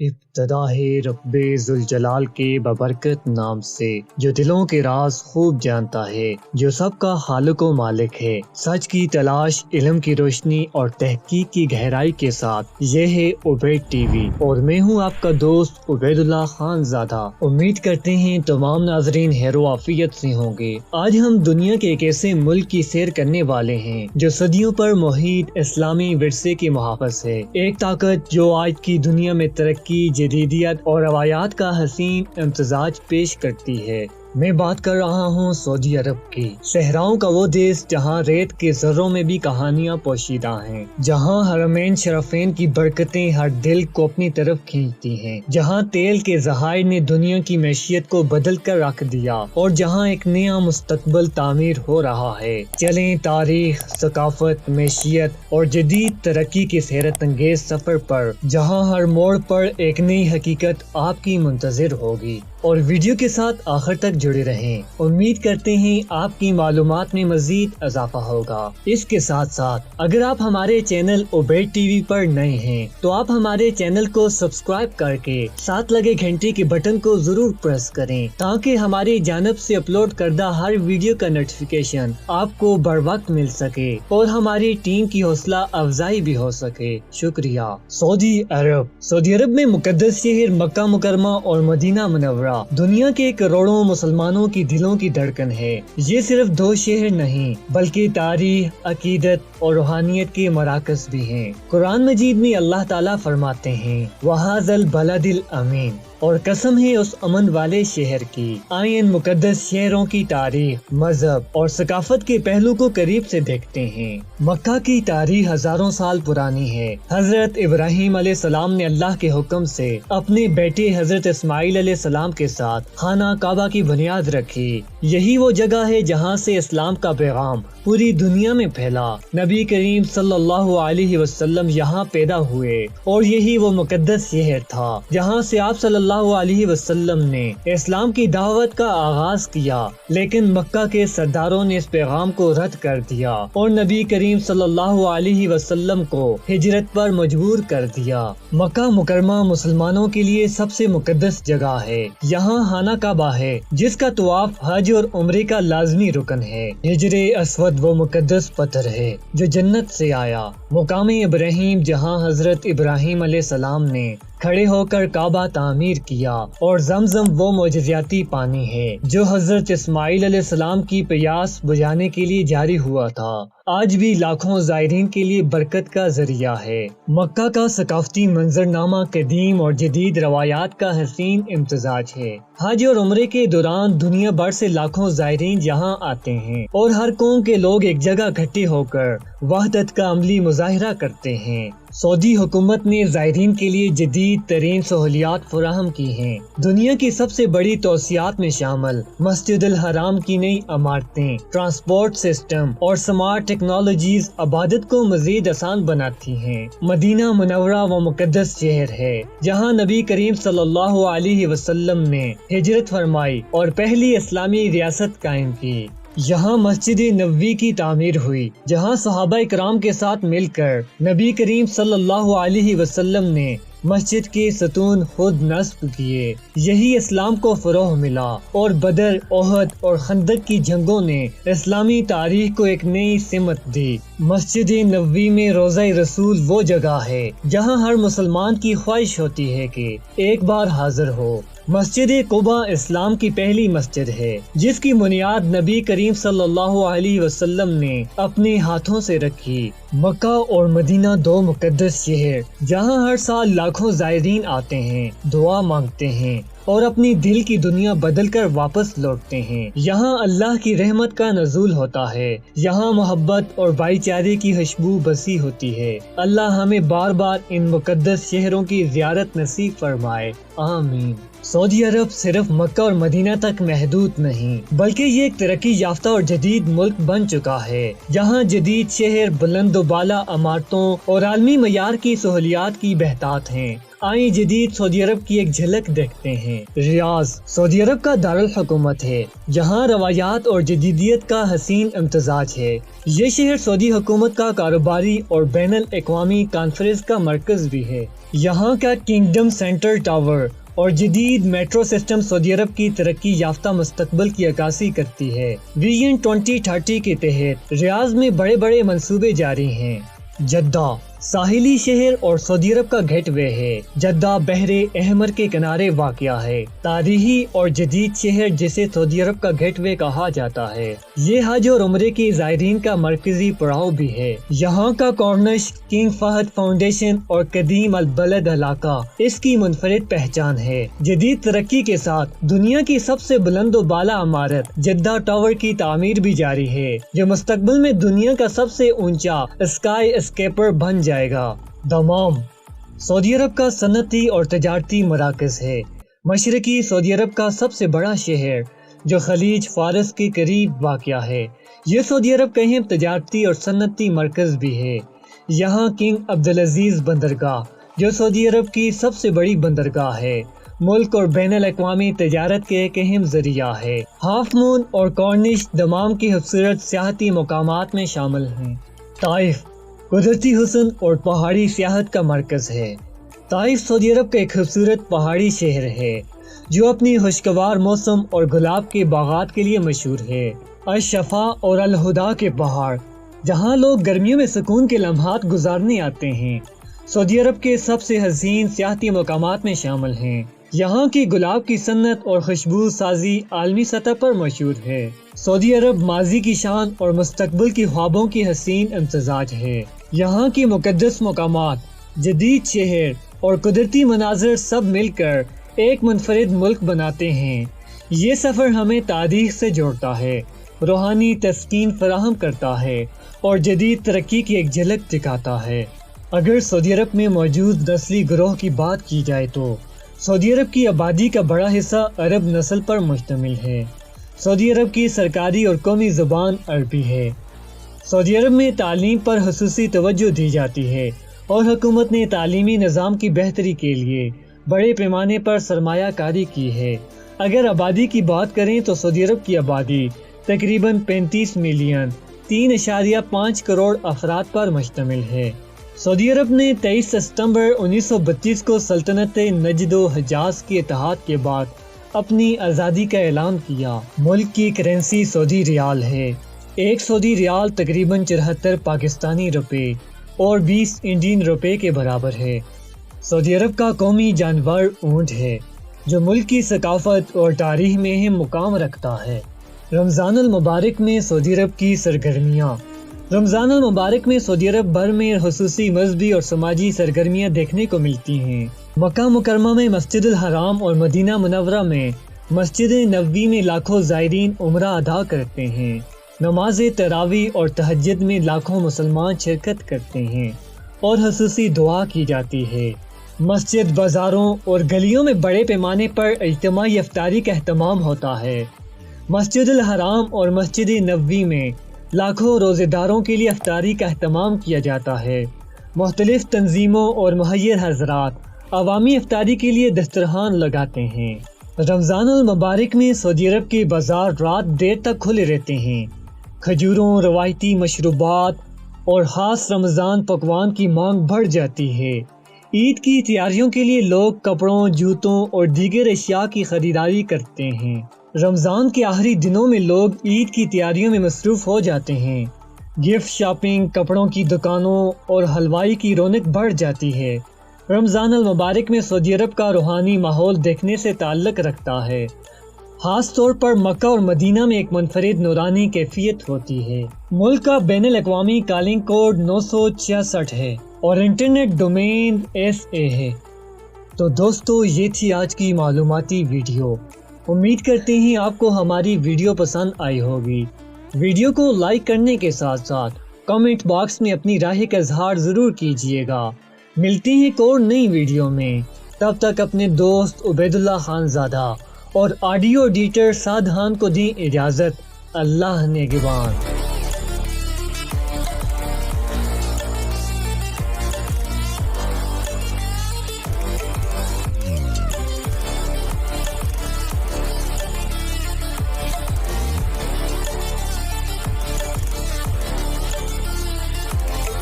ابتدا ہے رب ذوالجلال کے ببرکت نام سے، جو دلوں کے راز خوب جانتا ہے، جو سب کا خالق و مالک ہے۔ سچ کی تلاش، علم کی روشنی اور تحقیق کی گہرائی کے ساتھ یہ ہے عبید ٹی وی، اور میں ہوں آپ کا دوست عبید اللہ خان زادہ۔ امید کرتے ہیں تمام ناظرین خیر و عافیت سے ہوں گے۔ آج ہم دنیا کے ایک ایسے ملک کی سیر کرنے والے ہیں جو صدیوں پر محیط اسلامی ورثے کے محافظ ہے، ایک طاقت جو آج کی دنیا میں ترقی، جدیدیت اور روایات کا حسین امتزاج پیش کرتی ہے۔ میں بات کر رہا ہوں سعودی عرب کی، صحراؤں کا وہ دیس جہاں ریت کے ذروں میں بھی کہانیاں پوشیدہ ہیں، جہاں حرمین شرفین کی برکتیں ہر دل کو اپنی طرف کھینچتی ہیں، جہاں تیل کے ذخائر نے دنیا کی معیشت کو بدل کر رکھ دیا اور جہاں ایک نیا مستقبل تعمیر ہو رہا ہے۔ چلیں تاریخ، ثقافت، معیشت اور جدید ترقی کے حیرت انگیز سفر پر، جہاں ہر موڑ پر ایک نئی حقیقت آپ کی منتظر ہوگی، اور ویڈیو کے ساتھ آخر تک جڑے رہیں۔ امید کرتے ہیں آپ کی معلومات میں مزید اضافہ ہوگا۔ اس کے ساتھ ساتھ اگر آپ ہمارے چینل عبید ٹی وی پر نئے ہیں تو آپ ہمارے چینل کو سبسکرائب کر کے ساتھ لگے گھنٹی کے بٹن کو ضرور پریس کریں تاکہ ہماری جانب سے اپلوڈ کردہ ہر ویڈیو کا نوٹیفیکیشن آپ کو بر وقت مل سکے اور ہماری ٹیم کی حوصلہ افزائی بھی ہو سکے۔ شکریہ۔ سعودی عرب میں مقدس شہر مکہ مکرمہ اور مدینہ منورہ دنیا کے کروڑوں مسلمانوں کی دلوں کی دھڑکن ہے۔ یہ صرف دو شہر نہیں بلکہ تاریخ، عقیدت اور روحانیت کے مراکز بھی ہیں۔ قرآن مجید میں اللہ تعالیٰ فرماتے ہیں وَهَذَا الْبَلَدِ الْأَمِينَ، اور قسم ہے اس امن والے شہر کی۔ آئیں ان مقدس شہروں کی تاریخ، مذہب اور ثقافت کے پہلو کو قریب سے دیکھتے ہیں۔ مکہ کی تاریخ ہزاروں سال پرانی ہے۔ حضرت ابراہیم علیہ السلام نے اللہ کے حکم سے اپنے بیٹے حضرت اسماعیل علیہ السلام کے ساتھ خانہ کعبہ کی بنیاد رکھی۔ یہی وہ جگہ ہے جہاں سے اسلام کا پیغام پوری دنیا میں پھیلا۔ نبی کریم صلی اللہ علیہ وسلم یہاں پیدا ہوئے اور یہی وہ مقدس شہر تھا جہاں سے آپ صلی اللہ علیہ وسلم نے اسلام کی دعوت کا آغاز کیا، لیکن مکہ کے سرداروں نے اس پیغام کو رد کر دیا اور نبی کریم صلی اللہ علیہ وسلم کو ہجرت پر مجبور کر دیا۔ مکہ مکرمہ مسلمانوں کے لیے سب سے مقدس جگہ ہے۔ یہاں خانہ کعبہ ہے جس کا طواف حج اور عمرے کا لازمی رکن ہے۔ حجر اسود وہ مقدس پتھر ہے جو جنت سے آیا۔ مقام ابراہیم جہاں حضرت ابراہیم علیہ السلام نے کھڑے ہو کر کعبہ تعمیر کیا، اور زمزم وہ معجزاتی پانی ہے جو حضرت اسماعیل علیہ السلام کی پیاس بجھانے کے لیے جاری ہوا تھا، آج بھی لاکھوں زائرین کے لیے برکت کا ذریعہ ہے۔ مکہ کا ثقافتی منظرنامہ قدیم اور جدید روایات کا حسین امتزاج ہے۔ حج اور عمرے کے دوران دنیا بھر سے لاکھوں زائرین یہاں آتے ہیں اور ہر قوم کے لوگ ایک جگہ اکٹھے ہو کر وحدت کا عملی مظاہرہ کرتے ہیں۔ سعودی حکومت نے زائرین کے لیے جدید ترین سہولیات فراہم کی ہیں۔ دنیا کی سب سے بڑی توسیعات میں شامل مسجد الحرام کی نئی عمارتیں، ٹرانسپورٹ سسٹم اور سمارٹ ٹیکنالوجیز عبادت کو مزید آسان بناتی ہیں۔ مدینہ منورہ وہ مقدس شہر ہے جہاں نبی کریم صلی اللہ علیہ وسلم نے ہجرت فرمائی اور پہلی اسلامی ریاست قائم کی۔ یہاں مسجد نبوی کی تعمیر ہوئی جہاں صحابہ کرام کے ساتھ مل کر نبی کریم صلی اللہ علیہ وسلم نے مسجد کے ستون خود نصب کیے۔ یہی اسلام کو فروغ ملا اور بدر، احد اور خندق کی جنگوں نے اسلامی تاریخ کو ایک نئی سمت دی۔ مسجد نبوی میں روضہ رسول وہ جگہ ہے جہاں ہر مسلمان کی خواہش ہوتی ہے کہ ایک بار حاضر ہو۔ مسجد قباء اسلام کی پہلی مسجد ہے جس کی بنیاد نبی کریم صلی اللہ علیہ وسلم نے اپنے ہاتھوں سے رکھی۔ مکہ اور مدینہ دو مقدس شہر جہاں ہر سال لاکھوں زائرین آتے ہیں، دعا مانگتے ہیں اور اپنی دل کی دنیا بدل کر واپس لوٹتے ہیں۔ یہاں اللہ کی رحمت کا نزول ہوتا ہے، یہاں محبت اور بھائی چارے کی خوشبو بسی ہوتی ہے۔ اللہ ہمیں بار بار ان مقدس شہروں کی زیارت نصیب فرمائے، آمین۔ سعودی عرب صرف مکہ اور مدینہ تک محدود نہیں بلکہ یہ ایک ترقی یافتہ اور جدید ملک بن چکا ہے جہاں جدید شہر، بلند و بالا عمارتوں اور عالمی معیار کی سہولیات کی بہتات ہیں۔ آئیں جدید سعودی عرب کی ایک جھلک دیکھتے ہیں۔ ریاض سعودی عرب کا دارالحکومت ہے، جہاں روایات اور جدیدیت کا حسین امتزاج ہے۔ یہ شہر سعودی حکومت کا کاروباری اور بین الاقوامی کانفرنس کا مرکز بھی ہے۔ یہاں کا کنگڈم سینٹر ٹاور اور جدید میٹرو سسٹم سعودی عرب کی ترقی یافتہ مستقبل کی عکاسی کرتی ہے۔ ویژن 2030 کے تحت ریاض میں بڑے بڑے منصوبے جاری ہیں۔ جدہ ساحلی شہر اور سعودی عرب کا گیٹ وے ہے۔ جدہ بحر احمر کے کنارے واقع ہے، تاریخی اور جدید شہر جسے سعودی عرب کا گیٹ وے کہا جاتا ہے۔ یہ حج اور عمرے کے زائرین کا مرکزی پڑاؤ بھی ہے۔ یہاں کا کارنش کنگ فہد فاؤنڈیشن اور قدیم البلد علاقہ اس کی منفرد پہچان ہے۔ جدید ترقی کے ساتھ دنیا کی سب سے بلند و بالا عمارت جدہ ٹاور کی تعمیر بھی جاری ہے، جو مستقبل میں دنیا کا سب سے اونچا اسکائی اسکیپر بن جائے گا۔ دمام سعودی عرب کا صنعتی اور تجارتی مراکز ہے۔ مشرقی سعودی عرب کا سب سے بڑا شہر جو خلیج فارس کے قریب واقع ہے، یہ سعودی عرب کا اہم تجارتی اور صنعتی مرکز بھی ہے۔ یہاں کنگ عبدالعزیز بندرگاہ جو سعودی عرب کی سب سے بڑی بندرگاہ ہے، ملک اور بین الاقوامی تجارت کے ایک اہم ذریعہ ہے۔ ہاف مون اور کارنش دمام کی خوبصورت سیاحتی مقامات میں شامل ہیں۔ طائف قدرتی حسن اور پہاڑی سیاحت کا مرکز ہے۔ طائف سعودی عرب کا ایک خوبصورت پہاڑی شہر ہے جو اپنی خوشگوار موسم اور گلاب کے باغات کے لیے مشہور ہے۔ الشفا اور الہدا کے پہاڑ جہاں لوگ گرمیوں میں سکون کے لمحات گزارنے آتے ہیں، سعودی عرب کے سب سے حسین سیاحتی مقامات میں شامل ہیں۔ یہاں کی گلاب کی صنعت اور خوشبو سازی عالمی سطح پر مشہور ہے۔ سعودی عرب ماضی کی شان اور مستقبل کی خوابوں کی حسین امتزاج ہے۔ یہاں کی مقدس مقامات، جدید شہر اور قدرتی مناظر سب مل کر ایک منفرد ملک بناتے ہیں۔ یہ سفر ہمیں تاریخ سے جوڑتا ہے، روحانی تسکین فراہم کرتا ہے اور جدید ترقی کی ایک جھلک دکھاتا ہے۔ اگر سعودی عرب میں موجود نسلی گروہ کی بات کی جائے تو سعودی عرب کی آبادی کا بڑا حصہ عرب نسل پر مشتمل ہے۔ سعودی عرب کی سرکاری اور قومی زبان عربی ہے۔ سعودی عرب میں تعلیم پر خصوصی توجہ دی جاتی ہے اور حکومت نے تعلیمی نظام کی بہتری کے لیے بڑے پیمانے پر سرمایہ کاری کی ہے۔ اگر آبادی کی بات کریں تو سعودی عرب کی آبادی تقریباً 35 ملین 3.5 کروڑ افراد پر مشتمل ہے۔ سعودی عرب نے 23 ستمبر 1932 کو سلطنت نجد و حجاز کے اتحاد کے بعد اپنی آزادی کا اعلان کیا۔ ملک کی کرنسی سعودی ریال ہے۔ ایک سعودی ریال تقریباً 74 پاکستانی روپے اور 20 انڈین روپے کے برابر ہے۔ سعودی عرب کا قومی جانور اونٹ ہے جو ملک کی ثقافت اور تاریخ میں اہم مقام رکھتا ہے۔ رمضان المبارک میں سعودی عرب کی سرگرمیاں۔ رمضان المبارک میں سعودی عرب بھر میں خصوصی مذہبی اور سماجی سرگرمیاں دیکھنے کو ملتی ہیں۔ مکہ مکرمہ میں مسجد الحرام اور مدینہ منورہ میں مسجد نبوی میں لاکھوں زائرین عمرہ ادا کرتے ہیں۔ نماز تراویح اور تہجد میں لاکھوں مسلمان شرکت کرتے ہیں اور خصوصی دعا کی جاتی ہے۔ مسجد، بازاروں اور گلیوں میں بڑے پیمانے پر اجتماعی افطاری کا اہتمام ہوتا ہے۔ مسجد الحرام اور مسجد نبوی میں لاکھوں روزے داروں کے لیے افطاری کا اہتمام کیا جاتا ہے۔ مختلف تنظیموں اور مہیر حضرات عوامی افطاری کے لیے دسترخوان لگاتے ہیں۔ رمضان المبارک میں سعودی عرب کے بازار رات دیر تک کھلے رہتے ہیں۔ کھجوروں، روایتی مشروبات اور خاص رمضان پکوان کی مانگ بڑھ جاتی ہے۔ عید کی تیاریوں کے لیے لوگ کپڑوں، جوتوں اور دیگر اشیاء کی خریداری کرتے ہیں۔ رمضان کے آخری دنوں میں لوگ عید کی تیاریوں میں مصروف ہو جاتے ہیں۔ گفٹ شاپنگ، کپڑوں کی دکانوں اور حلوائی کی رونق بڑھ جاتی ہے۔ رمضان المبارک میں سعودی عرب کا روحانی ماحول دیکھنے سے تعلق رکھتا ہے۔ خاص طور پر مکہ اور مدینہ میں ایک منفرد نورانی کیفیت ہوتی ہے۔ ملک کا بین الاقوامی کالنگ کوڈ 966 ہے اور انٹرنیٹ ڈومین SA ہے۔ تو دوستو، یہ تھی آج کی معلوماتی ویڈیو۔ امید کرتے ہیں آپ کو ہماری ویڈیو پسند آئی ہوگی۔ ویڈیو کو لائک کرنے کے ساتھ ساتھ کامنٹ باکس میں اپنی رائے کا اظہار ضرور کیجیے گا۔ ملتے ہیں ایک اور نئی ویڈیو میں، تب تک اپنے دوست عبید اللہ خان زادہ اور آڈیو ایڈیٹر سعد خان کو دیں اجازت۔ اللہ نگہبان۔